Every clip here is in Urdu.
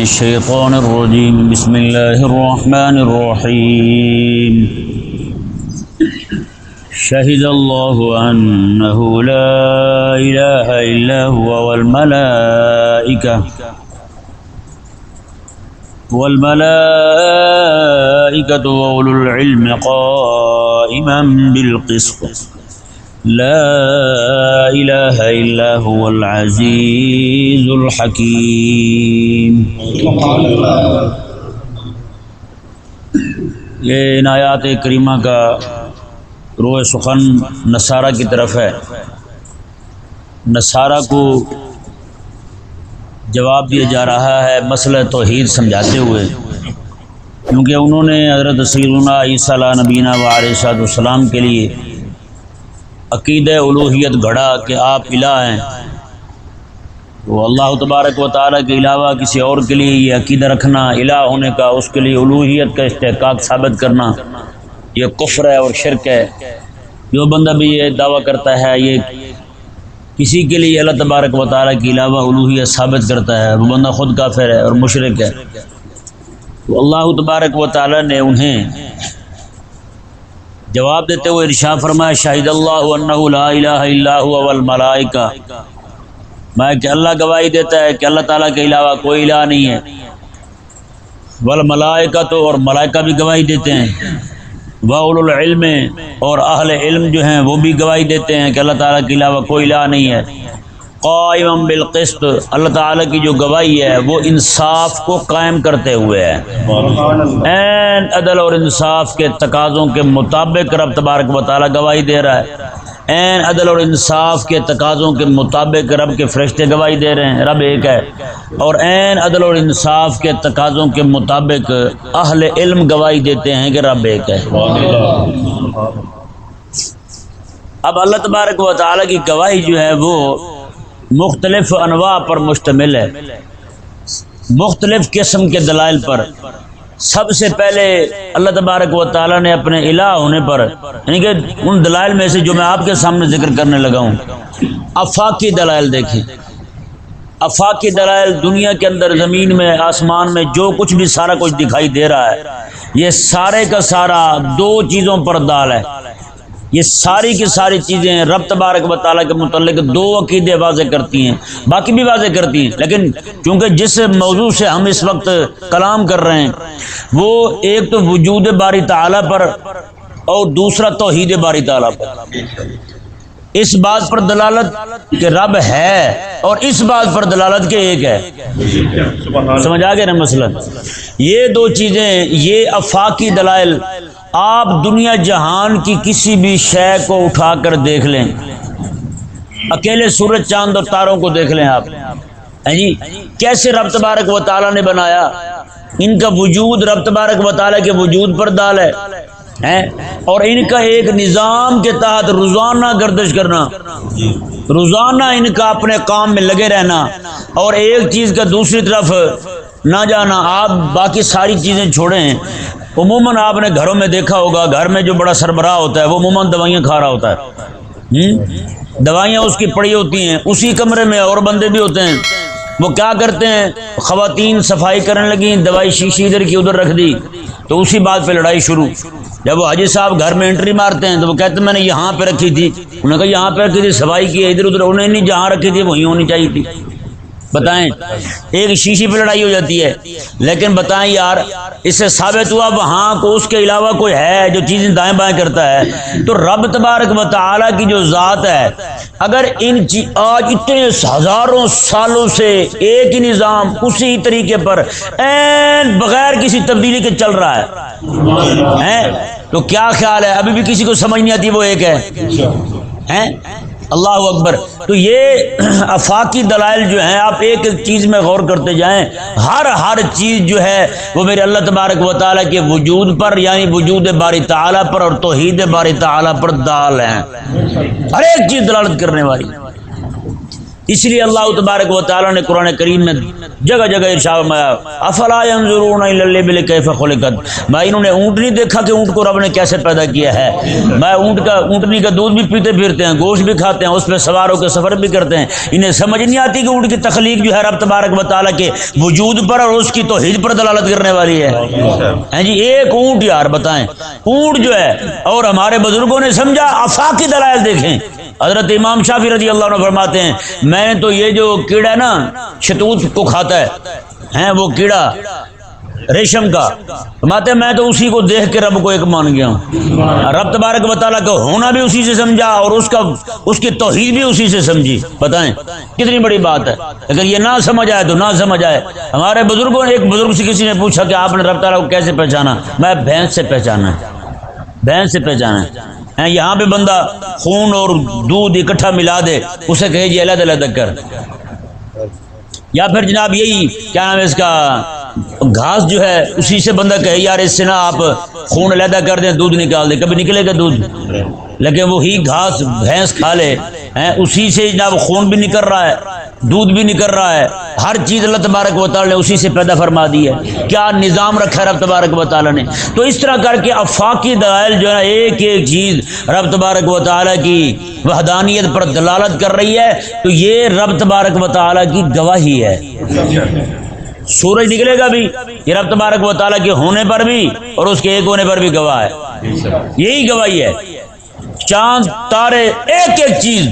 الشيطان الرجيم بسم الله الرحمن الرحيم شهد الله أنه لا إله إلا هو والملائكة وأولو العلم قائما بالقسط لا إله إلا هو العزيز الحكيم۔ یہ ان آیات کریمہ کا روح سخن نصارہ کی طرف ہے۔ نصارہ کو جواب دیا جا رہا ہے مسئلہ توحید سمجھاتے ہوئے، کیونکہ انہوں نے حضرت سیدنا عیسیٰ علیہ نبینا وعلیہ السلام کے لیے عقیدہ الوہیت گھڑا کہ آپ الہ ہیں، وہ اللہ تبارک و تعالیٰ کے علاوہ کسی اور کے لیے یہ عقیدہ رکھنا الہ ہونے کا، اس کے لیے الوہیت کا استحقاق ثابت کرنا، یہ کفر ہے اور شرک ہے۔ جو بندہ بھی یہ دعویٰ کرتا ہے یہ کسی کے لیے اللہ تبارک و تعالیٰ کے علاوہ الوہیت ثابت کرتا ہے، وہ بندہ خود کافر ہے اور مشرک ہے۔ تو اللہ تبارک و تعالیٰ نے انہیں جواب دیتے ہوئے ارشاد فرمایا شاہد اللہ انہ لا الہ الا هو والملائکہ، میں کہ اللہ گواہی دیتا ہے کہ اللہ تعالیٰ کے علاوہ کوئی الہ نہیں ہے، والملائکہ تو اور ملائکہ بھی گواہی دیتے ہیں، وَأُولُو الْعِلْمِ اور اہل علم جو ہیں وہ بھی گواہی دیتے ہیں کہ اللہ تعالیٰ کے علاوہ کوئی الہ نہیں ہے، قائما بالقسط اللہ تعالیٰ کی جو گواہی ہے وہ انصاف کو قائم کرتے ہوئے ہے، عین عدل اور انصاف کے تقاضوں کے مطابق رب تبارک و تعالیٰ گواہی دے رہا ہے، عین عدل اور انصاف کے تقاضوں کے مطابق رب کے فرشتے گواہی دے رہے ہیں، رب ایک ہے، اور عین عدل اور انصاف کے تقاضوں کے مطابق اہل علم گواہی دیتے ہیں کہ رب ایک ہے۔ اب اللہ تبارک و تعالیٰ کی گواہی جو ہے وہ مختلف انواع پر مشتمل ہے، مختلف قسم کے دلائل پر۔ سب سے پہلے اللہ تبارک و تعالیٰ نے اپنے الہ ہونے پر، یعنی کہ ان دلائل میں سے جو میں آپ کے سامنے ذکر کرنے لگا ہوں، آفاقی دلائل دیکھیں۔ آفاقی دلائل دنیا کے اندر، زمین میں، آسمان میں جو کچھ بھی سارا کچھ دکھائی دے رہا ہے، یہ سارے کا سارا دو چیزوں پر دال ہے۔ یہ ساری کی ساری چیزیں رب تبارک و تعالیٰ کے متعلق دو عقیدے واضح کرتی ہیں، باقی بھی واضح کرتی ہیں، لیکن چونکہ جس موضوع سے ہم اس وقت کلام کر رہے ہیں وہ ایک تو وجود باری تعالیٰ پر اور دوسرا توحید باری تعالیٰ پر، اس بات پر دلالت کہ رب ہے اور اس بات پر دلالت کہ ایک ہے۔ سمجھ آ گیا نا مثلا؟ یہ دو چیزیں، یہ آفاقی دلائل، آپ دنیا جہان کی کسی بھی شے کو اٹھا کر دیکھ لیں، اکیلے سورج چاند اور تاروں کو دیکھ لیں آپ، جی کیسے رب تبارک و تعالیٰ نے بنایا، ان کا وجود رب تبارک و تعالیٰ کے وجود پر دال ہے، اور ان کا ایک نظام کے تحت روزانہ گردش کرنا، روزانہ ان کا اپنے کام میں لگے رہنا، اور ایک چیز کا دوسری طرف نہ جانا۔ آپ باقی ساری چیزیں چھوڑیں، عموماً آپ نے گھروں میں دیکھا ہوگا، گھر میں جو بڑا سربراہ ہوتا ہے وہ عموماً دوائیاں کھا رہا ہوتا ہے، دوائیاں اس کی پڑی ہوتی ہیں، اسی کمرے میں اور بندے بھی ہوتے ہیں، وہ کیا کرتے ہیں، خواتین صفائی کرنے لگیں، دوائی شیشی ادھر کی ادھر رکھ دی، تو اسی بات پہ لڑائی شروع۔ جب وہ حاجی صاحب گھر میں انٹری مارتے ہیں تو وہ کہتے ہیں میں نے یہاں پہ رکھی تھی، انہوں نے کہا یہاں پہ رکھی تھی، صفائی کی ہے ادھر ادھر، انہیں نہیں جہاں رکھی تھی وہیں ہونی چاہیے تھی۔ بتائیں، ایک شیشی پہ لڑائی ہو جاتی ہے، لیکن بتائیں یار اس سے ثابت ہوا وہاں کو اس کے علاوہ کوئی ہے جو چیزیں دائیں بائیں کرتا ہے۔ تو رب تبارک و تعالیٰ کی جو ذات ہے، اگر آج اتنے ہزاروں سالوں سے ایک ہی نظام اسی طریقے پر عین بغیر کسی تبدیلی کے چل رہا ہے، تو کیا خیال ہے ابھی بھی کسی کو سمجھ نہیں آتی وہ ایک ہے؟ اللہ اکبر۔ تو یہ آفاقی دلائل جو ہیں، آپ ایک ایک چیز میں غور کرتے جائیں، ہر چیز جو ہے وہ میرے اللہ تبارک و تعالیٰ کے وجود پر، یعنی وجود باری تعالیٰ پر اور توحید باری تعالیٰ پر دال ہیں، ہر ایک چیز دلالت کرنے والی۔ اس لیے اللہ تبارک و تعالیٰ نے قرآن کریم میں جگہ جگہ ارشاد میں افلا ينظرون الى الابل كيف خلقت، میں انہوں نے اونٹ نہیں دیکھا کہ اونٹ کو رب نے کیسے پیدا کیا ہے. میں اونٹنی کا دودھ بھی پیتے پھرتے ہیں، گوشت بھی کھاتے ہیں، اس پہ سوار ہو کے سفر بھی کرتے ہیں. انہیں سمجھ نہیں آتی کہ اونٹ کی تخلیق جو ہے رب تبارک و تعالیٰ کے وجود پر اور اس کی توحید پر دلالت کرنے والی ہے. ہیں جی ایک اونٹ یار بتائیں، اونٹ جو ہے. اور ہمارے بزرگوں نے سمجھا آفاقی دلائل دیکھیں. حضرت امام شافعی رضی اللہ عنہ فرماتے ہیں میں نے تو یہ جو کیڑا ہے نا شتوت کو کھاتا ہے وہ کیڑا ریشم کا، فرماتے ہیں میں تو اسی کو دیکھ کے رب کو ایک مان گیا ہوں. رب تبارک و تعالیٰ کا ہونا بھی اسی سے سمجھا اور اس کی توحید بھی اسی سے سمجھی. بتائیں کتنی بڑی بات ہے. اگر یہ نہ سمجھ آئے تو نہ سمجھ آئے. ہمارے بزرگوں نے، ایک بزرگ سے کسی نے پوچھا کہ آپ نے رب تعالیٰ کو کیسے پہچانا؟ میں بھینس سے پہچانا ہے، بھینس سے پہچانا ہے. یہاں پہ بندہ خون اور دودھ اکٹھا ملا دے، اسے کہے جی علیحدہ علیحدہ کر. یا پھر جناب یہی کیا نام ہے اس کا گھاس جو ہے اسی سے بندہ کہے یار اس سے نا آپ خون علیحدہ کر دیں دودھ نکال دیں، کبھی نکلے گا دودھ؟ لیکن وہی گھاس بھینس کھا لے اسی سے جناب خون بھی نکل رہا ہے، دودھ بھی نکل رہا ہے. ہر چیز اللہ تبارک و تعالیٰ نے اسی سے پیدا فرما دی ہے. کیا نظام رکھا ہے رب تبارک و تعالیٰ نے. تو اس طرح کر کے افاقی دلائل جو ہے نا ایک ایک چیز رب تبارک و تعالیٰ کی وحدانیت پر دلالت کر رہی ہے. تو یہ رب تبارک و تعالیٰ کی گواہی ہے. سورج نکلے گا بھی یہ رب تبارک و تعالیٰ کے ہونے پر بھی اور اس کے ایک ہونے پر بھی گواہ ہے. یہی گواہی ہے. چاند تارے ایک ایک چیز،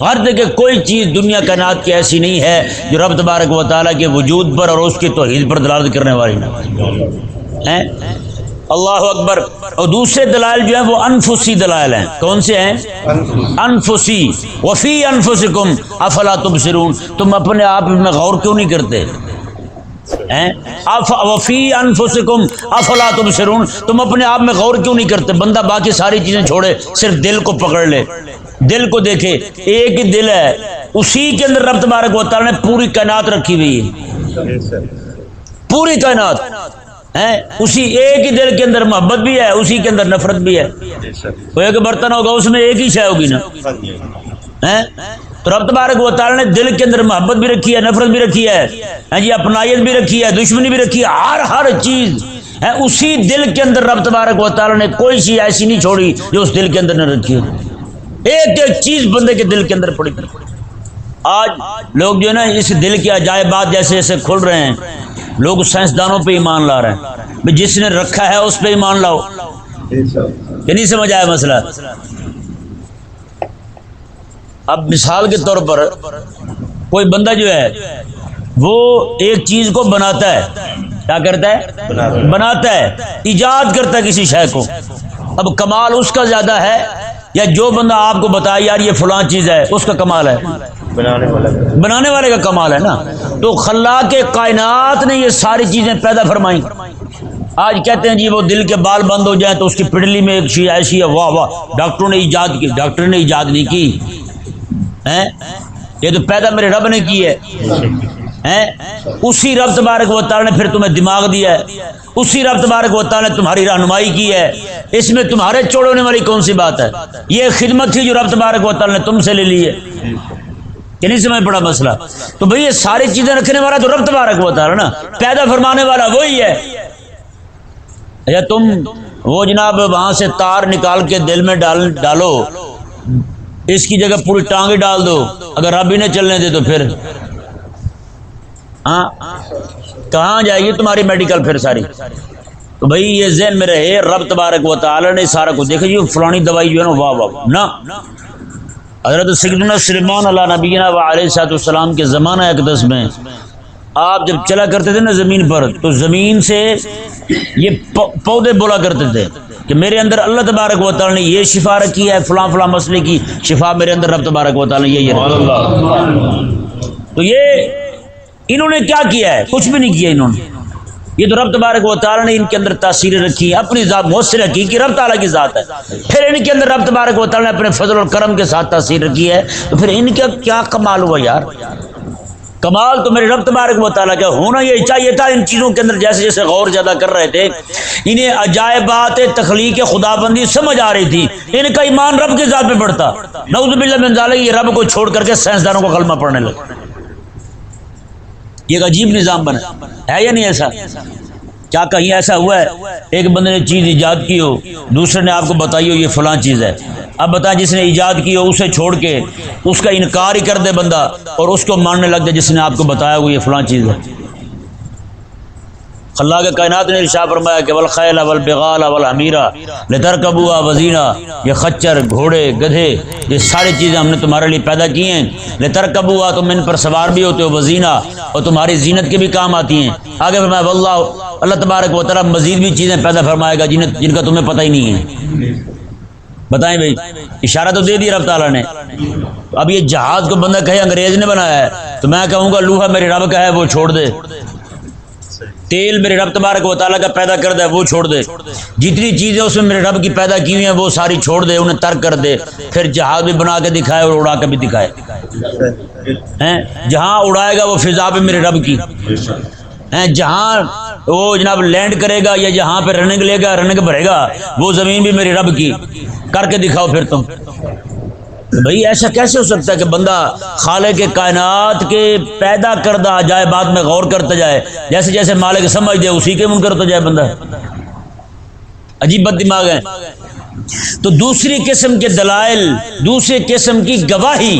ہر جگہ کوئی چیز دنیا کائنات کی ایسی نہیں ہے جو رب تبارک و تعالیٰ کے وجود پر اور اس کی توحید پر دلالت کرنے والی ہے. اللہ اکبر. اور دوسرے دلائل جو ہیں وہ انفسی دلائل ہیں. کون سے ہیں؟ انفسی. وفی انفسکم افلا تبصرون. تم اپنے آپ میں غور کیوں نہیں کرتے؟ وفی انفسکم افلا تبصرون. تم اپنے آپ میں غور کیوں نہیں کرتے؟ بندہ باقی ساری چیزیں چھوڑے صرف دل کو پکڑ لے، دل کو دیکھے. ایک ہی دل ہے، اسی کے اندر رب تبارک و تعالیٰ نے پوری کائنات رکھی ہوئی ہے. پوری کائنات ہے اسی ایک ہی دل کے اندر. محبت بھی ہے، اسی کے اندر نفرت بھی ہے. کوئی ایک برتن ہوگا اس میں ایک ہی شے ہوگی نا. تو رب تبارک و تعالیٰ نے دل کے اندر محبت بھی رکھی ہے، نفرت بھی رکھی ہے جی، اپنائیت بھی رکھی ہے، دشمنی بھی رکھی ہے. ہر چیز ہے اسی دل کے اندر. رب تبارک و تعالیٰ نے کوئی چیز ایسی نہیں چھوڑی جو اس دل کے اندر نہ رکھی ہو. ایک ایک چیز بندے کے دل کے اندر پڑی. آج لوگ جو ہے نا اس دل کے عجائبات جیسے جیسے کھل رہے ہیں، لوگ سائنسدانوں پہ ایمان لا رہے ہیں. جس نے رکھا ہے اس پہ ایمان لاؤ. یہ نہیں سمجھ آیا مسئلہ. اب مثال کے طور پر کوئی بندہ جو ہے وہ ایک چیز کو بناتا ہے. کیا کرتا ہے؟ بناتا ہے، ایجاد کرتا ہے کسی شے کو. اب کمال اس کا زیادہ ہے یا جو بندہ آپ کو بتائے یار یہ فلاں چیز ہے اس کا کمال ہے؟ بنانے والے کا کمال ہے نا. تو خلاق کائنات نے یہ ساری چیزیں پیدا فرمائیں. آج کہتے ہیں جی وہ دل کے بال بند ہو جائیں تو اس کی پنڈلی میں ایک چیز ایسی ہے، واہ واہ ڈاکٹروں نے ایجاد کی. ڈاکٹر نے ایجاد نہیں کی، یہ تو پیدا میرے رب نے کی ہے. اسی رب تبارک و تعالیٰ نے پھر تمہیں دماغ دیا ہے، اسی رب تبارک و تعالیٰ نے تمہاری رہنمائی کی ہے. اس میں تمہارے چھوڑنے والی کون سی بات ہے؟ یہ خدمت تھی جو رب تبارک و تعالیٰ نے تم سے لے لی ہے. کہ نہیں سمجھ پڑا مسئلہ؟ تو بھئی یہ ساری چیزیں رکھنے والا تو رب تبارک و تعالیٰ نا، پیدا فرمانے والا وہی ہے. یا تم وہ جناب وہاں سے تار نکال کے دل میں ڈالو، اس کی جگہ پوری ٹانگیں ڈال دو، اگر رب ہی نے چلنے دے تو پھر کہاں جائے گی تمہاری میڈیکل پھر ساری؟ تو بھئی یہ ذہن میں رہے رب تبارک و تعالیٰ نے سارا کچھ دیکھا جی فلانی دوائی جو ہے نا واہ واہ نہ. حضرت سیدنا سلیمان علیہ نبینا و علیہ السلام کے زمانہ اقدس میں آپ جب چلا کرتے تھے نا زمین پر تو زمین سے یہ پودے بولا کرتے تھے کہ میرے اندر اللہ تبارک و تعالیٰ نے یہ شفا رکھی ہے، فلاں فلاں مسئلے کی شفا میرے اندر رب تبارک و تعالیٰ نے یہ تو یہ انہوں نے کیا کیا ہے؟ کچھ بھی نہیں کیا انہوں نے. یہ تو رب تبارک و تعالیٰ نے ان کے اندر تاثیریں رکھی ہیں. اپنی ذات مؤثر رکھی کہ رب تعالیٰ کی ذات ہے، پھر ان کے اندر رب تبارک و تعالیٰ نے اپنے فضل اور کرم کے ساتھ تاثیر رکھی ہے. تو پھر ان کا کیا کمال ہوا یار؟ کمال تو میرے رب تبارک و تعالیٰ کا ہونا یہ چاہیے تھا. ان چیزوں کے اندر جیسے جیسے غور زیادہ کر رہے تھے انہیں عجائبات تخلیق خدا بندی سمجھ آ رہی تھی. ان کا ایمان رب کی ذات پہ بڑھتا. نعوذ باللہ من ذالک، یہ رب کو چھوڑ کر کے سائنسدانوں کو کلمہ پڑھنے لگے. یہ ایک عجیب نظام بنا ہے یا نہیں ایسا؟ کیا کہیں ایسا ہوا ہے ایک بندے نے چیز ایجاد کی ہو، دوسرے نے آپ کو بتائی ہو یہ فلاں چیز ہے، اب بتائیں جس نے ایجاد کی ہو اسے چھوڑ کے اس کا انکار ہی کر دے بندہ اور اس کو ماننے لگ جائے جس نے آپ کو بتایا ہو یہ فلاں چیز ہے۔ خلاق کائنات نے ارشاد فرمایا کہ والخیل والبغال والحمیر لترکبوها وزینہ، یہ خچر، گھوڑے، گدھے، یہ ساری چیزیں ہم نے تمہارے لیے پیدا کی ہیں، لترکبوها، تم ان پر سوار بھی ہوتے ہو، وزینہ، اور تمہاری زینت کے بھی کام آتی ہیں۔ آگے فرمایا واللہ، اللہ تبارک و تعالیٰ مزید بھی چیزیں پیدا فرمائے گا جن کا تمہیں پتہ ہی نہیں ہے۔ بتائیں بھائی، اشارہ تو دے دیا رب تعالیٰ نے۔ اب یہ جہاز کو بندہ کہے انگریز نے بنایا ہے تو میں کہوں گا لوہا میرے رب کا ہے وہ چھوڑ دے، تیل میرے رب تبارک و تعالیٰ کا پیدا کر دے وہ چھوڑ دے، جتنی چیزیں اس میں میرے رب کی پیدا کی ہوئی ہیں وہ ساری چھوڑ دے، انہیں ترک کر دے، پھر جہاز بھی بنا کے دکھائے اور اڑا کے بھی دکھائے۔ جہاں اڑائے گا وہ فضا پہ میرے رب کی، جہاں وہ جناب لینڈ کرے گا یا جہاں پہ رننگ لے گا، رننگ بھرے گا، وہ زمین بھی میرے رب کی، کر کے دکھاؤ پھر تم۔ بھئی ایسا کیسے ہو سکتا ہے کہ بندہ خالق کے کائنات کے پیدا کردہ جائے بات میں غور کرتا جائے، جیسے جیسے مالک سمجھ دے اسی کے من کرتا جائے بندہ؟ عجیب بد دماغ ہے۔ تو دوسری قسم کے دلائل، دوسری قسم کی گواہی،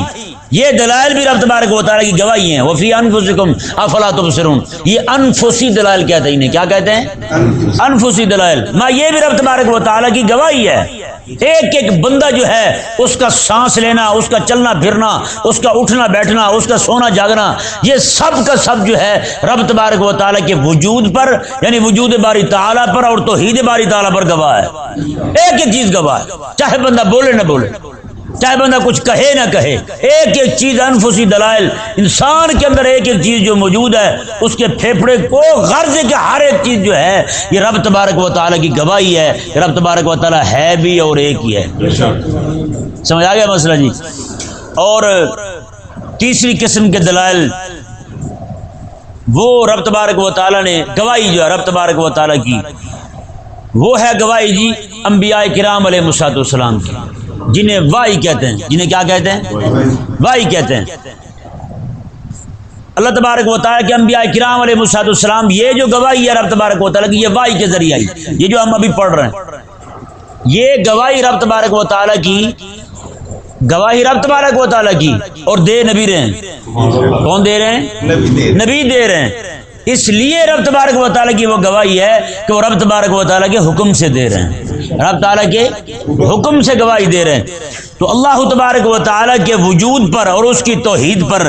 یہ دلائل بھی رب تبارک و تعالیٰ کی گواہی ہیں۔ وفی انفسکم افلا تبصرون، یہ انفسی دلائل کہتے ہیں، انہیں کیا کہتے ہیں؟ انفسی دلائل۔ ماں یہ بھی رب تبارک و تعالیٰ کی گواہی ہے۔ ایک ایک بندہ جو ہے اس کا سانس لینا، اس کا چلنا پھرنا، اس کا اٹھنا بیٹھنا، اس کا سونا جاگنا، یہ سب کا سب جو ہے رب تبارک و تعالیٰ کے وجود پر، یعنی وجود باری تعالیٰ پر اور توحید باری تعالیٰ پر گواہ ہے۔ ایک ایک چیز گواہ ہے، چاہے بندہ بولے نہ بولے، چاہے بندہ کچھ کہے نہ کہے، ایک ایک چیز انفسی دلائل، انسان کے اندر ایک ایک چیز جو موجود ہے، اس کے پھیپھڑے کو غرض کے ہر ایک چیز جو ہے یہ رب تبارک و تعالیٰ کی گواہی ہے۔ رب تبارک و تعالیٰ ہے بھی اور ایک ہی ہے۔ سمجھ آ گیا مسئلہ جی؟ اور تیسری قسم کے دلائل وہ رب تبارک و تعالیٰ نے گواہی جو ہے رب تبارک و تعالیٰ کی، وہ ہے گواہی جی انبیاء کرام علیہ الصلوۃ والسلام کی، جنہیں وحی کہتے ہیں، جنہیں کیا کہتے ہیں؟ وحی کہتے ہیں۔ اللہ تبارک و تعالیٰ کے انبیاء کرام علیہ الصلوۃ والسلام، یہ جو گواہی ہے رب تبارک و تعالیٰ کی، یہ وحی کے ذریعہ آئی، یہ جو ہم ابھی پڑھ رہے ہیں، یہ گواہی رب تبارک و تعالیٰ کی، گواہی رب تبارک و تعالیٰ کی، اور دے نبی رہے ہیں۔ کون دے رہے ہیں؟ نبی دے رہے ہیں۔ اس لیے رب تبارک و تعالیٰ کی وہ گواہی ہے کہ وہ رب تبارک و تعالیٰ کے حکم سے دے رہے ہیں، رب تعالیٰ کے حکم سے گواہی دے رہے ہیں۔ تو اللہ تبارک و تعالیٰ کے وجود پر اور اس کی توحید پر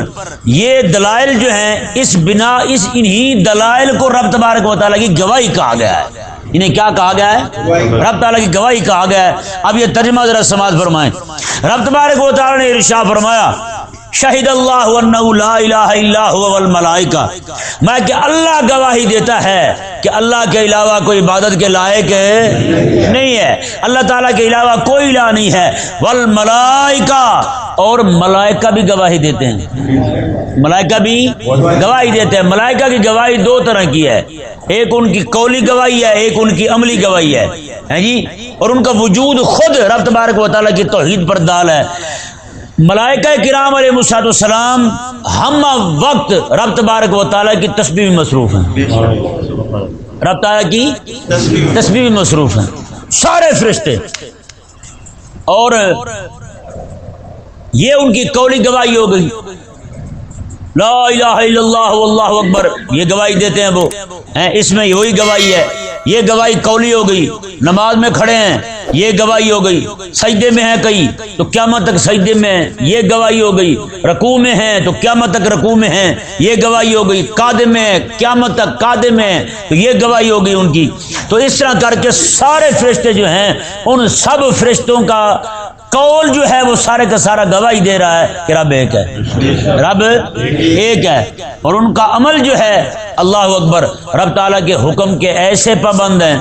یہ دلائل جو ہیں، اس انہی دلائل کو رب تبارک و تعالیٰ کی گواہی کہا گیا ہے۔ انہیں کیا کہا گیا ہے؟ رب تعالیٰ کی گواہی کہا گیا ہے۔ اب یہ ترجمہ ذرا سماعت فرمائیں۔ رب تبارک و تعالیٰ نے ارشاد فرمایا شہد اللہ انہ لا الہ الا هو والملائکہ، میں کہ اللہ گواہی دیتا ہے کہ اللہ کے علاوہ کوئی عبادت کے لائق نہیں ہے، اللہ تعالیٰ کے علاوہ کوئی الہ نہیں ہے، والملائکہ، اور ملائکہ بھی گواہی دیتے ہیں، ملائکہ بھی گواہی دیتے ہیں۔ ملائکہ کی گواہی دو طرح کی ہے، ایک ان کی قولی گواہی ہے، ایک ان کی عملی گواہی ہے جی، اور ان کا وجود خود رب تبارک و تعالیٰ کی توحید پر دال ہے۔ ملائکہ کرام علیہ الصلوۃ والسلام ہم وقت رب تبارک و تعالیٰ کی تسبیح میں مصروف ہیں، رب تعالیٰ کی تسبیح میں مصروف ہیں سارے فرشتے، اور یہ ان کی قولی گواہی ہو گئی، لا الہ الا اللہ واللہ اکبر، یہ گواہی دیتے ہیں وہ، اس میں وہی گواہی ہے۔ یہ گواہی قولی ہو گئی، نماز میں کھڑے ہیں یہ گواہی ہو گئی، سجدے میں ہیں کئی تو قیامت تک سجدے میں ہیں یہ گواہی ہو گئی، رکوع میں ہیں تو قیامت تک رکوع میں ہیں یہ گواہی ہو گئی، قادم میں ہیں قیامت تک قادم میں ہیں تو یہ گواہی ہو گئی ان کی۔ تو اس طرح کر کے سارے فرشتے جو ہیں، ان سب فرشتوں کا قول جو ہے وہ سارے کا سارا گواہی دے رہا ہے کہ رب ایک ہے، رب ایک ہے، اور ان کا عمل جو ہے اللہ اکبر، رب تعالیٰ کے حکم کے ایسے پابند ہیں،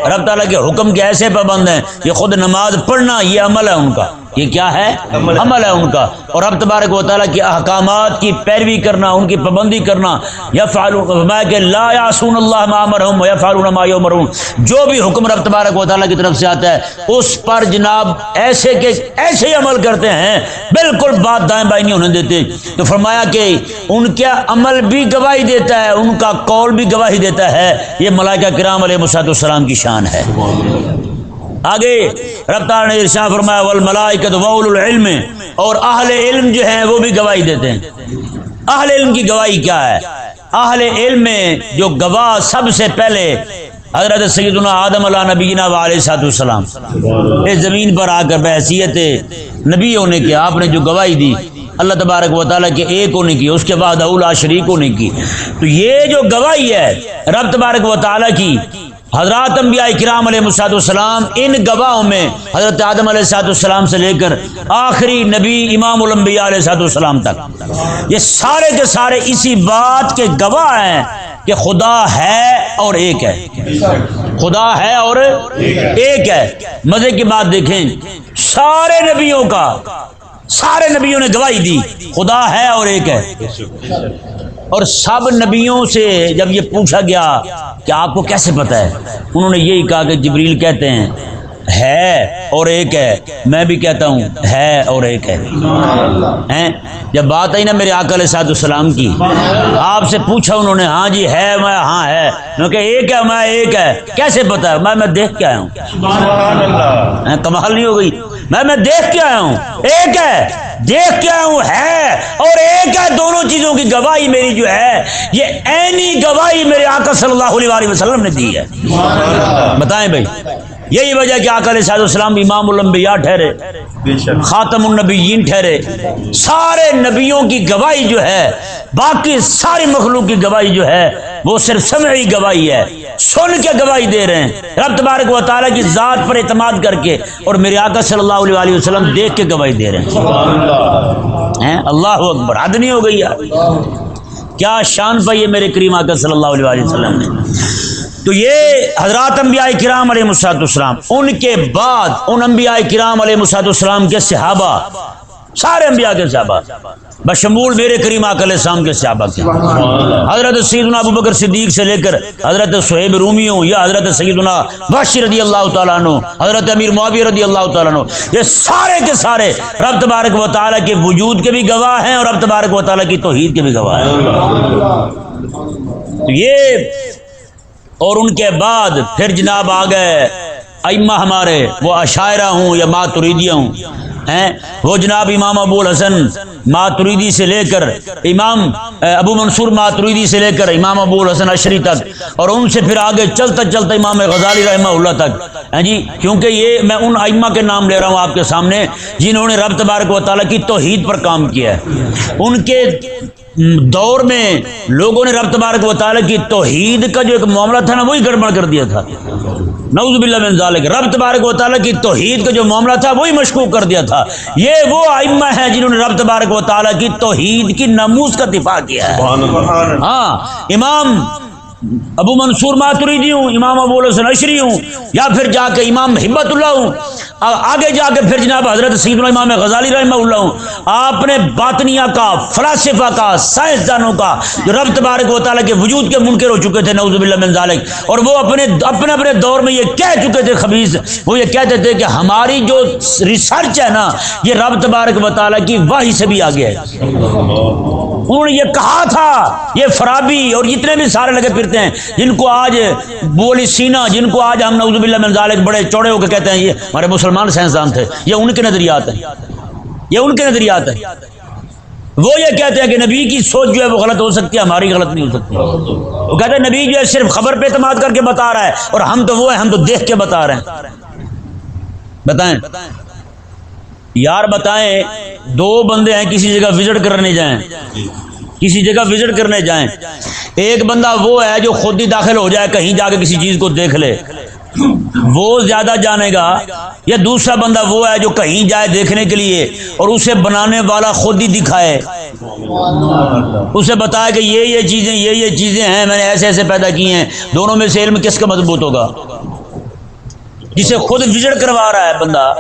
رب تعالیٰ کے حکم کے ایسے پابند ہیں، یہ خود نماز پڑھنا یہ عمل ہے ان کا، یہ کیا ہے؟ عمل ہے ان کا. اور رب تبارک و تعالیٰ کے احکامات کی پیروی کرنا، ان کی پابندی کرنا. یفعلون کہ لا یعصون اللہ ما امرهم ویفعلون ما یؤمرون، جو بھی حکم رب تبارک و تعالیٰ کی طرف سے آتا ہے اس پر جناب ایسے کے ایسے ہی عمل کرتے ہیں، بالکل بات دائیں بائیں نہیں ہونے دیتے. تو فرمایا کہ ان کا عمل بھی گواہی دیتا ہے، ان کا قول بھی گواہی دیتا ہے. یہ ملائکہ کرام علیہ السلام کی شان ہے. آگے رب تعالیٰ نے ارشاد فرمایا والملائکۃ واولو العلم، اور اہل علم جو ہیں وہ بھی گواہی دیتے ہیں. اہل علم کی گواہی کیا ہے؟ اہل علم میں جو گواہ سب سے پہلے حضرت سیدنا آدم علیہ نبینا علیہ السلام اس زمین پر آ کر بحیثیت نبی ہونے کے آپ نے جو گواہی دی اللہ تبارک و تعالیٰ کے ایک ہونے کی، اس کے بعد اولا شریک ہونے کی. تو یہ جو گواہی ہے رب تبارک و تعالیٰ کی، حضرات انبیاء کرام علیہ السلام ان گواہوں میں حضرت آدم علیہ السلام سے لے کر آخری نبی امام الانبیاء علیہ السلام تک، یہ سارے کے سارے اسی بات کے گواہ ہیں کہ خدا ہے اور ایک ہے. خدا ہے اور ایک ہے. مزے کی بات دیکھیں، سارے نبیوں نے گواہی دی خدا ہے اور ایک ہے. اور سب نبیوں سے جب یہ پوچھا گیا کہ آپ کو کیسے پتہ ہے، انہوں نے یہی کہا کہ جبریل کہتے ہیں ہے اور ایک ہے، میں بھی کہتا ہوں ہے اور ایک ہے. جب بات آئی نا میرے آقا علیہ السلام کی، آپ سے پوچھا انہوں نے، ہاں جی ہے، میں ہاں ہے، میں کہ ایک ہے، میں ایک ہے، کیسے پتہ ہے؟ میں دیکھ کے آیا ہوں. کمال نہیں ہو گئی؟ میں دیکھ کے آیا ہوں، ایک ہے، دیکھ کے آیا ہوں، ہے اور ایک ہے. دونوں چیزوں کی گواہی میری جو ہے یہ عینی گواہی میرے آقا صلی اللہ علیہ وسلم نے دی ہے. بتائیں بھائی، یہی وجہ کہ آقا علیہ السلام امام الانبیاء ٹھہرے، خاتم النبیین ٹھہرے. سارے نبیوں کی گواہی جو ہے، باقی ساری مخلوق کی گواہی جو ہے وہ صرف سمعی گواہی ہے، سن کے گواہی دے رہے ہیں رب تبارک و تعالیٰ کی ذات پر اعتماد کر کے، اور میرے آقا صلی اللہ علیہ وسلم دیکھ کے گواہی دے رہے ہیں. اللہ اکبر، حد نہیں ہو گئی یار، کیا شان پائی ہے میرے کریم آقا صلی اللہ علیہ وسلم نے. تو یہ حضرات انبیاء کرام علیہ السلام، ان کے بعد ان انبیاء کرام علیہ السلام کے صحابہ، سارے انبیاء کے صحابہ بشمول میرے کریم آقا علیہ السلام کے صحابہ کے، حضرت سیدنا ابو بکر صدیق سے لے کر حضرت صہیب رومی ہوں یا حضرت سیدنا وحشی رضی اللہ تعالیٰ عنہ، حضرت امیر معاویہ رضی اللہ تعالیٰ عنہ، یہ سارے کے سارے رب تبارک و تعالیٰ کے وجود کے بھی گواہ ہیں اور رب تبارک و تعالیٰ کی توحید کے بھی گواہ ہیں. تو یہ اور ان کے بعد پھر جناب آ گئے ائمہ ہمارے، وہ اشاعرہ ہوں یا ماتریدیہ ہوں، وہ جناب امام ابو الحسن ماتریدی سے لے کر امام ابو منصور ماتریدی سے لے کر امام ابو الحسن اشری تک، اور ان سے پھر آگے چلتا چلتا امام غزالی رحمہ اللہ تک. جی کیونکہ یہ میں ان ائمہ کے نام لے رہا ہوں آپ کے سامنے جنہوں نے رب تبارک و تعالیٰ کی توحید پر کام کیا ہے. ان کے دور میں لوگوں نے رب تبارک و تعالیٰ کی توحید کا جو ایک معاملہ تھا نا وہی گڑبڑ کر دیا تھا. نعوذ باللہ من ذالک، رب تبارک و تعالیٰ کی توحید کا جو معاملہ تھا وہی مشکوک کر دیا تھا. یہ وہ ائمہ ہیں جنہوں نے رب تبارک و تعالیٰ کی توحید کی ناموس کا دفاع کیا ہے. ہاں، امام ابو منصور ماتریدی ہوں، امام ابو الحسن اشری ہوں، یا پھر جا کے امام ہبت اللہ ہوں، آگے جا کے پھر جناب حضرت سیدنا امام غزالی رحمہ اللہ ہوں. آپ نے باطنیہ کا، فلاسفہ کا، سائنسدانوں کا جو رب تبارک و تعالیٰ کے وجود کے منکر ہو چکے تھے نعوذ باللہ من ذالک، اور وہ اپنے دور میں یہ کہہ چکے تھے خبیث، وہ یہ کہتے تھے کہ ہماری جو ریسرچ ہے نا یہ رب تبارک و تعالیٰ کی وحی سے بھی آگے ہے. انہوں نے یہ کہا تھا. یہ فرابی اور جتنے بھی سارے لگے پھرتے ہیں جن کو آج بولی سینا، جن کو آج ہم نعوذ باللہ من ذالک بڑے چوڑے ہو کے کہتے ہیں یہ ہمارے مسلمان سائنسدان تھے، یہ ان کے نظریات ہیں، یہ ان کے نظریات ہیں. وہ یہ کہتے ہیں کہ نبی کی سوچ جو ہے وہ غلط ہو سکتی ہے، ہماری غلط نہیں ہو سکتی. وہ کہتے ہیں نبی جو ہے صرف خبر پہ اعتماد کر کے بتا رہا ہے اور ہم تو وہ ہیں، ہم تو دیکھ کے بتا رہے ہیں. بتائیں یار، بتائیں دو بندے ہیں کسی جگہ وزٹ کرنے جائیں، کسی جگہ وزٹ کرنے جائیں، ایک بندہ وہ ہے جو خود ہی داخل ہو جائے کہیں جا کے کسی چیز کو دیکھ لے، وہ زیادہ جانے گا، یا دوسرا بندہ وہ ہے جو کہیں جائے دیکھنے کے لیے اور اسے بنانے والا خود ہی دکھائے، اسے بتائے کہ یہ چیزیں ہیں، میں نے ایسے ایسے پیدا کی ہیں. دونوں میں سے علم کس کا مضبوط ہوگا؟ جسے خود وزٹ کروا رہا ہے بندہ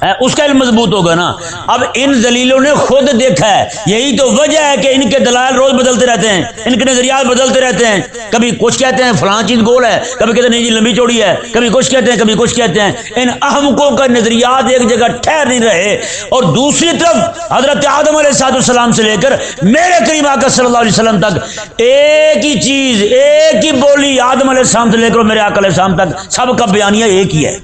اس کا علم مضبوط ہوگا نا. اب ان دلیلوں نے خود دیکھا ہے, یہی تو وجہ ہے کہ ان کے دلائل روز بدلتے رہتے ہیں, ان کے نظریات بدلتے رہتے ہیں. کبھی کچھ کہتے ہیں فلاں چیز گول ہے, کبھی کہتے ہیں نہیں جی لمبی چوڑی ہے, کبھی کچھ کہتے ہیں کبھی کچھ کہتے ہیں. ان احمقوں کا نظریات ایک جگہ ٹھہر نہیں رہے. اور دوسری طرف حضرت آدم علیہ السلام سے لے کر میرے کریم آقا صلی اللہ علیہ وسلم تک ایک ہی چیز, ایک ہی بولی, آدم علیہ السلام سے لے کر میرے آقا علیہ السلام تک سب کا بیانیہ ایک ہی ہے.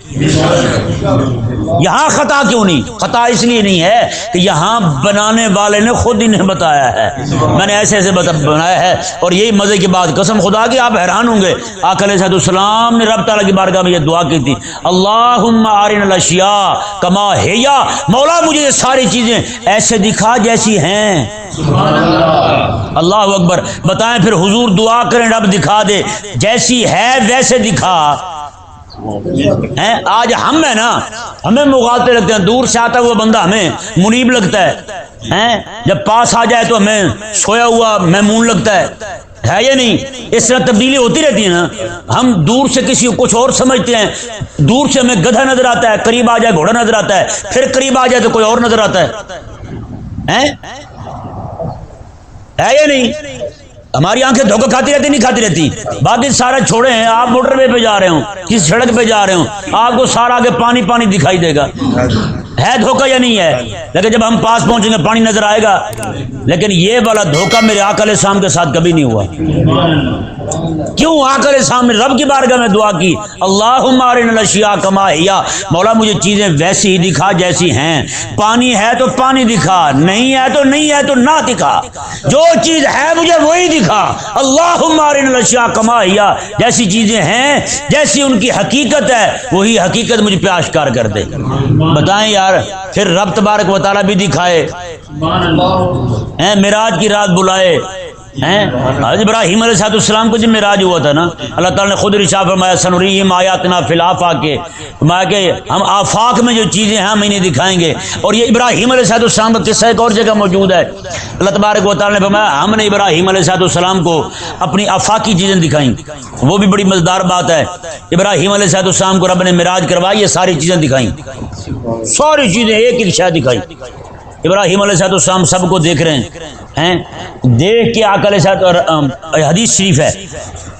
یہاں خطا کیوں نہیں؟ خطا اس لیے نہیں ہے کہ یہاں بنانے والے نے خود انہیں بتایا ہے, میں نے ایسے ایسے بنایا ہے. اور یہی مزے کی بات, قسم خدا کی آپ حیران ہوں گے, آقا علیہ السلام نے رب تعالیٰ کی بارگاہ میں یہ دعا کی تھی, اللہم ارنا الاشیاء کما ہی, مولا مجھے یہ ساری چیزیں ایسے دکھا جیسی ہیں. اللہ اکبر. بتائیں پھر حضور دعا کریں رب دکھا دے, جیسی ہے ویسے دکھا. آج ہم ہے نا, ہمیں مغالطے لگتے ہیں, دور سے آتا ہوا بندہ ہمیں منیب لگتا ہے, جب پاس آ جائے تو ہمیں سویا ہوا میمون لگتا ہے یا نہیں؟ اس طرح تبدیلی ہوتی رہتی ہے نا. ہم دور سے کسی کو کچھ اور سمجھتے ہیں, دور سے ہمیں گدھا نظر آتا ہے, قریب آ جائے گھوڑا نظر آتا ہے, پھر قریب آ جائے تو کوئی اور نظر آتا ہے یا نہیں؟ ہماری آنکھیں دھوکہ کھاتی رہتی نہیں کھاتی رہتی. باقی سارا چھوڑے ہیں, آپ موٹر وے پہ جا رہے ہوں, کسی سڑک پہ جا رہے ہوں, آپ کو سارا آگے پانی پانی دکھائی دے گا. ہے دھوکہ یا نہیں ہے؟ لیکن جب ہم پاس پہنچیں گے پانی نظر آئے گا. لیکن یہ والا دھوکہ میرے آقا علیہ السلام کے ساتھ کبھی نہیں ہوا. کیوں؟ آقا علیہ السلام نے رب کی بارگاہ میں دعا کی, اللہم ارنا الاشیاء کما ہی, مولا مجھے چیزیں ویسی ہی دکھا جیسی ہیں. پانی ہے تو پانی دکھا, نہیں ہے تو نہیں ہے تو نہ دکھا, جو چیز ہے مجھے وہی دکھا. اللہم ارنا الاشیاء کما ہی, جیسی چیزیں ہیں جیسی ان کی حقیقت ہے وہی حقیقت مجھ پہ آشکار کر دے. بتائیں یار, پھر رب تبارک و تعالیٰ بھی دکھائے, معراج کی رات بلائے. حضرت ابراہیم علیہ السلام کو جب معراج ہوا تھا نا, اللہ تعالیٰ نے خود ارشاد فرمایا سنریہم آیاتنا فی الآفاق, فرمایا کہ ہم آفاق میں جو چیزیں ہیں ہم انہیں دکھائیں گے. اور یہ ابراہیم علیہ السلام کا قصہ ایک اور جگہ موجود ہے. اللہ تبارک و تعالیٰ نے فرمایا ہم نے ابراہیم علیہ السلام کو اپنی آفاقی چیزیں دکھائیں, وہ بھی بڑی مزیدار بات ہے. ابراہیم علیہ السلام کو رب نے معراج کروائی, یہ ساری چیزیں دکھائیں, ساری چیزیں ایک ایک شے دکھائی. ابراہیم علیہ السلام سب کو دیکھ رہے ہیں, دیکھ کے آقا علیہ السلام, حدیث شریف ہے,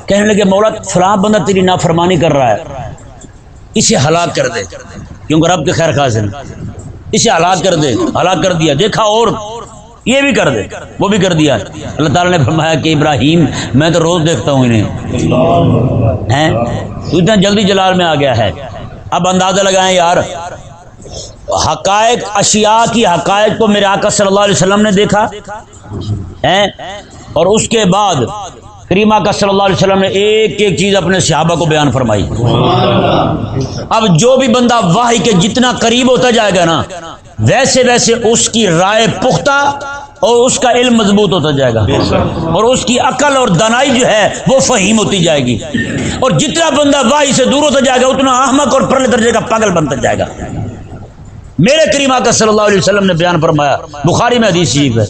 کہنے لگے مولا فلاں بندہ تیری نافرمانی کر رہا ہے, اسے ہلاک کر دے, کیونکہ رب کے خیر خواہ ہیں, اسے ہلاک کر دے. ہلاک کر دیا, دیکھا اور یہ بھی کر دے, وہ بھی کر دیا. اللہ تعالیٰ نے فرمایا کہ ابراہیم میں تو روز دیکھتا ہوں انہیں, تو اتنا جلدی جلال میں آ گیا ہے. اب اندازہ لگائیں یار, حقائق اشیاء کی حقائق کو میرے آقا صلی اللہ علیہ وسلم نے دیکھا ہے, اور اس کے بعد کریم آقا صلی اللہ علیہ وسلم نے ایک ایک چیز اپنے صحابہ کو بیان فرمائی. اب جو بھی بندہ وحی کے جتنا قریب ہوتا جائے گا نا, ویسے ویسے اس کی رائے پختہ اور اس کا علم مضبوط ہوتا جائے گا, اور اس کی عقل اور دانائی جو ہے وہ فہیم ہوتی جائے گی. اور جتنا بندہ وحی سے دور ہوتا جائے گا اتنا احمق اور پرلے درجے کا پاگل بنتا جائے گا. میرے کریم آقا صلی اللہ علیہ وسلم نے بیان فرمایا, بخاری میں حدیث شریف ہے,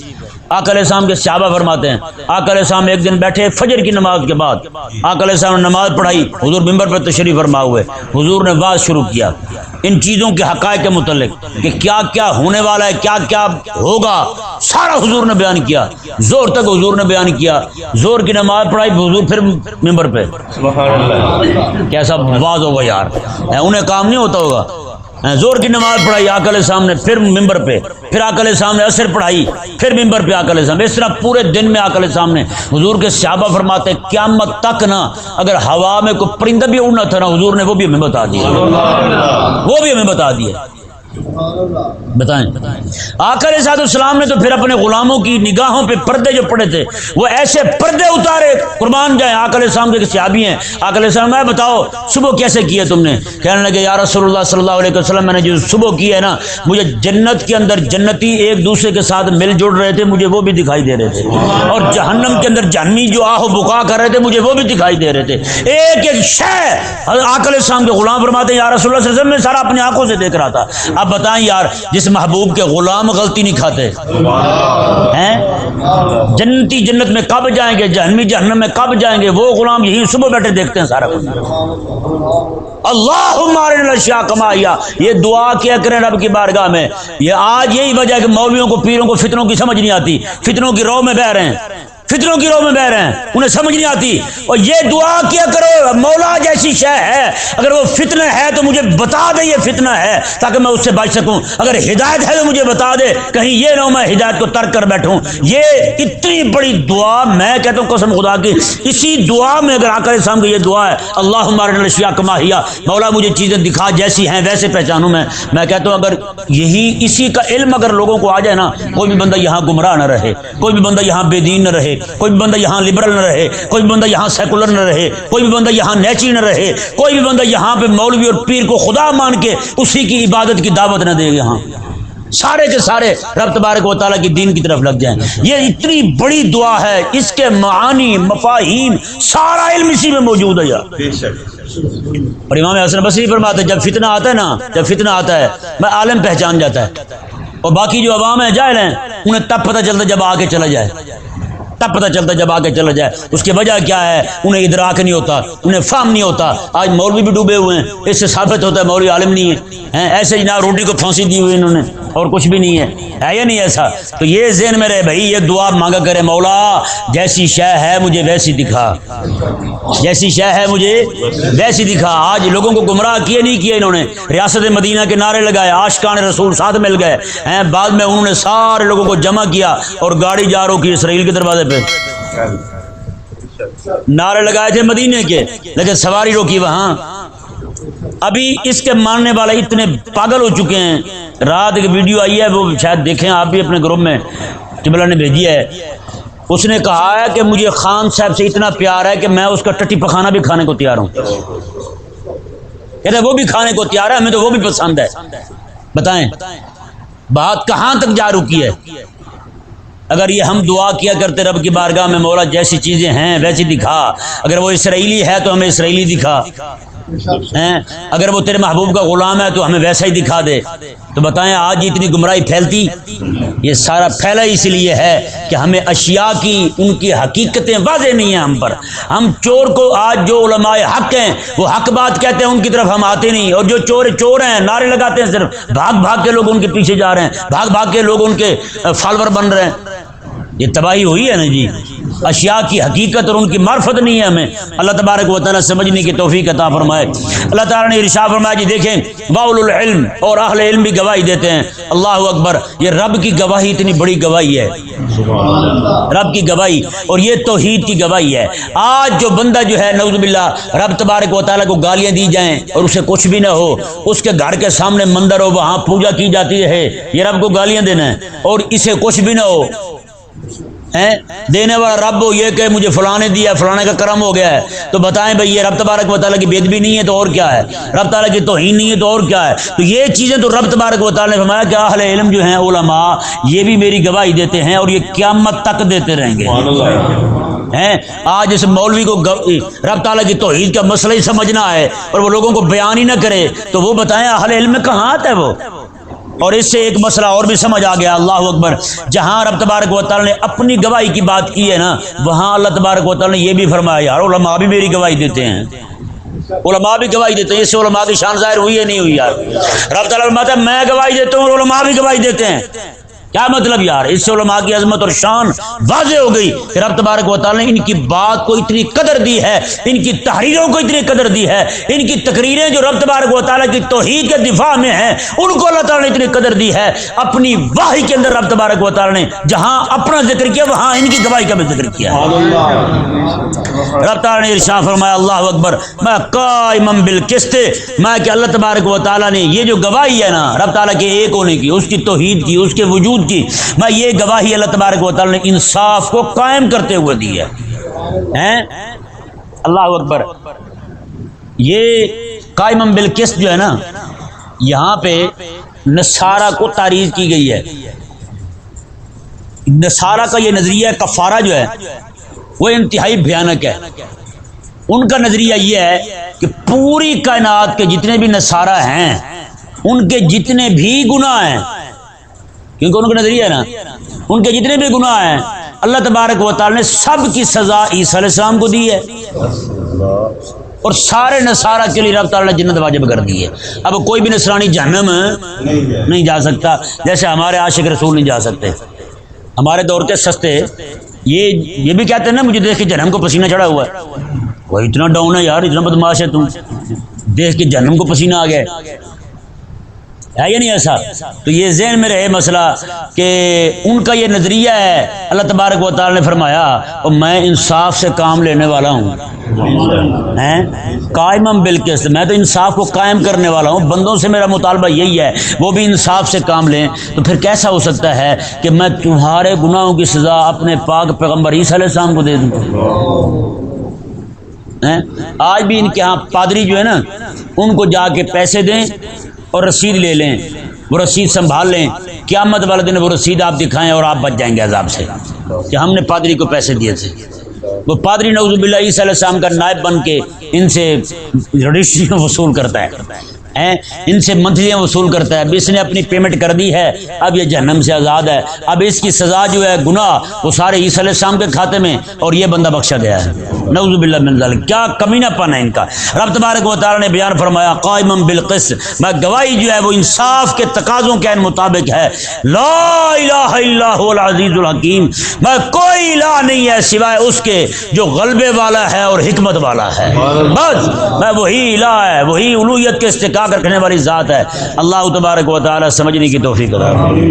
آقا علیہ السلام کے صحابہ فرماتے ہیں, آقا علیہ السلام ایک دن بیٹھے فجر کی نماز کے بعد, آقا علیہ السلام نے نماز پڑھائی, حضور منبر پر تشریف فرما ہوئے, حضور نے واعظ شروع کیا ان چیزوں کے حقائق کے متعلق کہ کیا کیا ہونے والا ہے, کیا کیا ہوگا, سارا حضور نے بیان کیا. زور تک حضور نے بیان کیا, زور کی نماز پڑھائی, حضور پھر منبر پہ. کیسا واعظ ہوگا یار, انہیں کام نہیں ہوتا ہوگا. زور کی نماز پڑھائی آقا علیہ السلام نے, پھر ممبر پہ, پھر آقا علیہ السلام نے عصر پڑھائی, پھر ممبر پہ آقا علیہ السلام. اس طرح پورے دن میں آقا علیہ السلام نے, حضور کے صحابہ فرماتے قیامت تک نا اگر ہوا میں کوئی پرندہ بھی اڑنا تھا نا, حضور نے وہ بھی ہمیں بتا دیا, وہ بھی ہمیں بتا دیا. بتائیں آقا علیہ السلام نے تو پھر اپنے غلاموں کی نگاہوں پہ پردے جو پڑے تھے وہ ایسے پردے اتارے, قربان جائیں. آقا علیہ السلام کے صحابی ہیں, آقا علیہ السلام میں بتاؤ صبح کیسے کیے تم نے؟ کہنے لگے یا رسول اللہ صلی اللہ علیہ وسلم, میں نے جو صبح کی ہے نا, مجھے جنت کے اندر جنتی ایک دوسرے کے ساتھ مل جڑ رہے تھے, مجھے وہ بھی دکھائی دے رہے تھے, اور جہنم کے اندر جہنمی جو آہ و بکا کر رہے تھے مجھے وہ بھی دکھائی دے رہے تھے. ایک ایک شے آقا علیہ السلام کے غلام فرماتے ہیں یا رسول اللہ صلی اللہ علیہ وسلم میں سارا اپنی آنکھوں سے دیکھ رہا تھا. اب بتا بتائیں یار، جس محبوب کے غلام غلطی نہیں کھاتے ہیں، جنتی جنت میں کب جائیں گے، جہنمی جہنم میں کب جائیں گے، وہ غلام یہی صبح بیٹھے دیکھتے ہیں سارا کچھ۔ اللہم ارنا الاشیاء کما ہی، یہ دعا کیا کریں رب کی بارگاہ میں۔ یہ آج یہی وجہ ہے کہ مولویوں کو پیروں کو فتنوں کی سمجھ نہیں آتی، فتنوں کی رو میں بہ رہے ہیں، فتنوں کی رو میں بہ رہے ہیں، انہیں سمجھ نہیں آتی۔ اور یہ دعا کیا کرو، مولا جیسی شے ہے، اگر وہ فتنہ ہے تو مجھے بتا دے یہ فتنہ ہے تاکہ میں اس سے بچ سکوں، اگر ہدایت ہے تو مجھے بتا دے، کہیں یہ نہ ہو میں ہدایت کو ترک کر بیٹھوں۔ یہ اتنی بڑی دعا، میں کہتا ہوں قسم خدا کی، اسی دعا میں اگر آقا اسلام کی یہ دعا ہے، اللہم ارنا الاشیاء کما ہی، مولا مجھے چیزیں دکھا جیسی ہیں ویسے پہچانوں میں کہتا ہوں اگر یہی اسی کا علم اگر لوگوں کو آ جائے نا، کوئی بھی بندہ یہاں گمراہ نہ رہے، کوئی بھی بندہ یہاں بے دین نہ رہے، کوئی بھی بندہ یہاں لبرل نہ رہے، کوئی بھی بندہ یہاں سیکولر نہ رہے، کوئی بھی بندہ یہاں نیچی نہ رہے، کوئی بھی بندہ یہاں پہ مولوی اور پیر کو خدا مان کے اسی کی عبادت کی دعوت نہ دے گا، یہاں سارے کے سارے رب تبارک و تعالیٰ کی دین کی طرف لگ جائیں۔ یہ اتنی بڑی دعا ہے، اس کے معانی مفاہیم سارا علم اسی میں موجود ہے یار۔ اور امام حسن بصری فرماتے ہیں جب فتنہ آتا ہے نا، جب فتنہ آتا ہے میں عالم پہچان جاتا ہے، اور باقی جو عوام ہیں جاہل ہیں انہیں تب پتہ چلتا جب آگے چلا جائے، تب پتہ چلتا جب آگے چلا جائے۔ اس کی وجہ کیا ہے؟ انہیں ادراک نہیں ہوتا، انہیں فہم نہیں ہوتا۔ آج مولوی بھی ڈوبے ہوئے ہیں، اس سے ثابت ہوتا ہے مولوی عالم نہیں ہے، ایسے جناب روٹی کو پھانسی دی ہوئی انہوں نے اور کچھ بھی نہیں ہے یا نہیں ایسا؟ تو یہ ذہن میں رہے بھائی، یہ دعا مانگا کرے، مولا جیسی شے ہے مجھے ویسی دکھا، جیسی شے ہے مجھے ویسی دکھا۔ آج لوگوں کو گمراہ کیے نہیں کیے انہوں نے، ریاست مدینہ کے نعرے لگائے، عاشقان رسول ساتھ مل گئے ہیں، بعد میں انہوں نے سارے لوگوں کو جمع کیا اور گاڑی جا روکی اسرائیل کے دروازے پہ، نعرے لگائے تھے مدینے کے لیکن سواری روکی وہاں۔ ابھی اس کے ماننے والے اتنے پاگل ہو چکے ہیں، رات کی ویڈیو آئی ہے، وہ شاید دیکھیں آپ بھی اپنے گروپ میں، قبلہ نے بھیجی ہے۔ اس نے کہا ہے کہ مجھے خان صاحب سے اتنا پیار ہے کہ میں اس کا ٹٹی پخانا بھی کھانے کو تیار ہوں، کہتے وہ بھی کھانے کو تیار ہے، ہمیں تو وہ بھی پسند ہے۔ بتائیں بات کہاں تک جا رکی ہے؟ اگر یہ ہم دعا کیا کرتے رب کی بارگاہ میں، مولا جیسی چیزیں ہیں ویسی دکھا، اگر وہ اسرائیلی ہے تو ہمیں اسرائیلی دکھا، اگر وہ تیرے محبوب کا غلام ہے تو ہمیں ویسا ہی دکھا دے۔ تو بتائیں آج اتنی گمراہی پھیلتی، یہ سارا پھیلا اس لیے ہے کہ ہمیں اشیاء کی ان کی حقیقتیں واضح نہیں ہیں ہم پر۔ ہم چور کو آج جو علماء حق ہیں وہ حق بات کہتے ہیں، ان کی طرف ہم آتے نہیں، اور جو چور ہیں نعرے لگاتے ہیں، صرف بھاگ بھاگ کے لوگ ان کے پیچھے جا رہے ہیں، بھاگ بھاگ کے لوگ ان کے فالوور بن رہے ہیں۔ یہ تباہی ہوئی ہے نا جی، اشیاء کی حقیقت اور ان کی معرفت نہیں ہے ہمیں۔ اللہ تبارک و تعالیٰ سمجھنے کی توفیق عطا فرمائے۔ اللہ تعالیٰ نے ارشاد فرمایا جی دیکھیں واولو العلم، اور اہل علم بھی گواہی دیتے ہیں۔ اللہ اکبر، یہ رب کی گواہی اتنی بڑی گواہی ہے، رب کی گواہی، اور یہ توحید کی گواہی ہے۔ آج جو بندہ جو ہے نعوذ باللہ رب تبارک و تعالیٰ کو گالیاں دی جائیں اور اسے کچھ بھی نہ ہو، اس کے گھر کے سامنے مندر ہو وہاں پوجا کی جاتی ہے، یہ رب کو گالیاں دینا ہے، اور اسے کچھ بھی نہ ہو، دینے والا رب ہو، یہ کہ مجھے فلاں نے دیا، فلاں کا کرم ہو گیا ہے، تو بتائیں بھئی یہ رب تبارک و تعالیٰ کی بے ادبی نہیں ہے تو اور کیا ہے؟ رب تعالیٰ کی توہین نہیں ہے تو اور کیا ہے؟ تو یہ چیزیں تو رب تبارک و تعالیٰ نے فرمایا کہ اہل علم جو ہیں علماء یہ بھی میری گواہی دیتے ہیں اور یہ قیامت تک دیتے رہیں گے۔ آج اس مولوی کو رب تعالیٰ کی توحید کا مسئلہ ہی سمجھنا ہے اور وہ لوگوں کو بیان ہی نہ کرے تو وہ بتائیں اہل علم میں کہاں آتا ہے وہ؟ اور اس سے ایک مسئلہ اور بھی سمجھ آ گیا، اللہ اکبر، جہاں رب تبارک و تعالیٰ نے اپنی گواہی کی بات کی ہے نا، وہاں اللہ تبارک و تعالیٰ نے یہ بھی فرمایا یار علماء بھی میری گواہی دیتے ہیں، علماء بھی گواہی دیتے ہیں۔ اس سے علماء کی شان ظاہر ہوئی ہے نہیں ہوئی یار؟ رب تعالیٰ فرماتا ہے میں گواہی دیتا ہوں اور علماء بھی گواہی دیتے ہیں، کیا مطلب یار؟ اس سے علماء کی عظمت اور شان واضح ہو گئی کہ رب تبارک و تعالیٰ نے ان کی بات کو اتنی قدر دی ہے، ان کی تحریروں کو اتنی قدر دی ہے، ان کی تقریریں جو رب تبارک و تعالیٰ کی توحید کے دفاع میں ہیں ان کو اللہ تعالیٰ نے اتنی قدر دی ہے۔ اپنی وحی کے اندر رب تبارک و تعالیٰ نے جہاں اپنا ذکر کیا وہاں ان کی گواہی کا بھی ذکر کیا۔ رب تعالیٰ نے ارشاد فرمایا اللہ اکبر، میں قائما بالقسط، میں کہ اللہ تبارک و تعالیٰ نے یہ جو گواہی ہے نا رب تعالیٰ کے ایک ہونے کی، اس کی توحید کی، اس کے وجود کی، میں یہ گواہی اللہ تبارک و تعالیٰ نے انصاف کو قائم کرتے ہوئے دی ہے۔ اللہ اکبر، یہ قائما بالقسط جو ہے نا، یہاں پہ نصارہ کو تعریض کی گئی ہے۔ نصارہ کا یہ نظریہ کفارہ جو ہے وہ انتہائی بھیانک ہے۔ ان کا نظریہ یہ ہے کہ پوری کائنات کے جتنے بھی نصارہ ہیں ان کے جتنے بھی گناہ ہیں، کیونکہ ان کا نظریہ ہے نا، ان کے جتنے بھی گناہ ہیں اللہ تبارک و تعالی نے سب کی سزا عیسیٰ علیہ السلام کو دی ہے، اور سارے نصارہ کے لیے رب تعالیٰ نے جنت واجب کر دی ہے۔ اب کوئی بھی نصرانی جہنم نہیں جا سکتا، جیسے ہمارے عاشق رسول نہیں جا سکتے۔ ہمارے دور کے سستے یہ بھی کہتے ہیں نا، مجھے دیکھ کے جہنم کو پسینہ چڑھا ہوا ہے، وہ اتنا ڈاؤن ہے یار، اتنا بدماش ہے تم، دیکھ کے جہنم کو پسینہ آ گیا ہے یا نہیں ایسا؟ تو یہ ذہن میں رہے مسئلہ کہ ان کا یہ نظریہ ہے۔ اللہ تبارک و تعالی نے فرمایا اور میں انصاف سے کام لینے والا ہوں، قائمم بالقسط، میں تو انصاف کو قائم کرنے والا ہوں، بندوں سے میرا مطالبہ یہی ہے وہ بھی انصاف سے کام لیں۔ تو پھر کیسا ہو سکتا ہے کہ میں تمہارے گناہوں کی سزا اپنے پاک پیغمبر عیسیٰ علیہ السلام کو دے دوں؟ آج بھی ان کے ہاں پادری جو ہے نا، ان کو جا کے پیسے دیں اور رسید لے لیں، وہ رسید سنبھال لیں، قیامت والے دن وہ رسید آپ دکھائیں اور آپ بچ جائیں گے عذاب سے کہ ہم نے پادری کو پیسے دیے تھے۔ وہ پادری نعوذ باللہ عیسیٰ علیہ السلام کا نائب بن کے ان سے رجسٹریاں وصول کرتا ہے، ان سے منتھلیاں وصول کرتا ہے۔ اب اس نے اپنی پیمنٹ کر دی ہے، اب یہ جہنم سے آزاد ہے، اب اس کی سزا جو ہے گناہ وہ سارے عیسیٰ علیہ السلام کے کھاتے میں، اور یہ بندہ بخشا گیا ہے۔ نعوذ باللہ من ذلک، کیا کمینہ پن ہے ان کا۔ رب تبارک و تعالی نے بیان فرمایا قائمم بالقسط، میں گواہی جو ہے وہ انصاف کے تقاضوں کے مطابق ہے۔ لا الہ الا هو العزیز الحکیم، میں کوئی الہ نہیں ہے سوائے اس کے جو غلبے والا ہے اور حکمت والا ہے، بس میں وہی الہ ہے، وہی الوہیت کے استحقاق رکھنے والی ذات ہے۔ اللہ تبارک و تعالی سمجھنے کی توفیق عطا فرمائے۔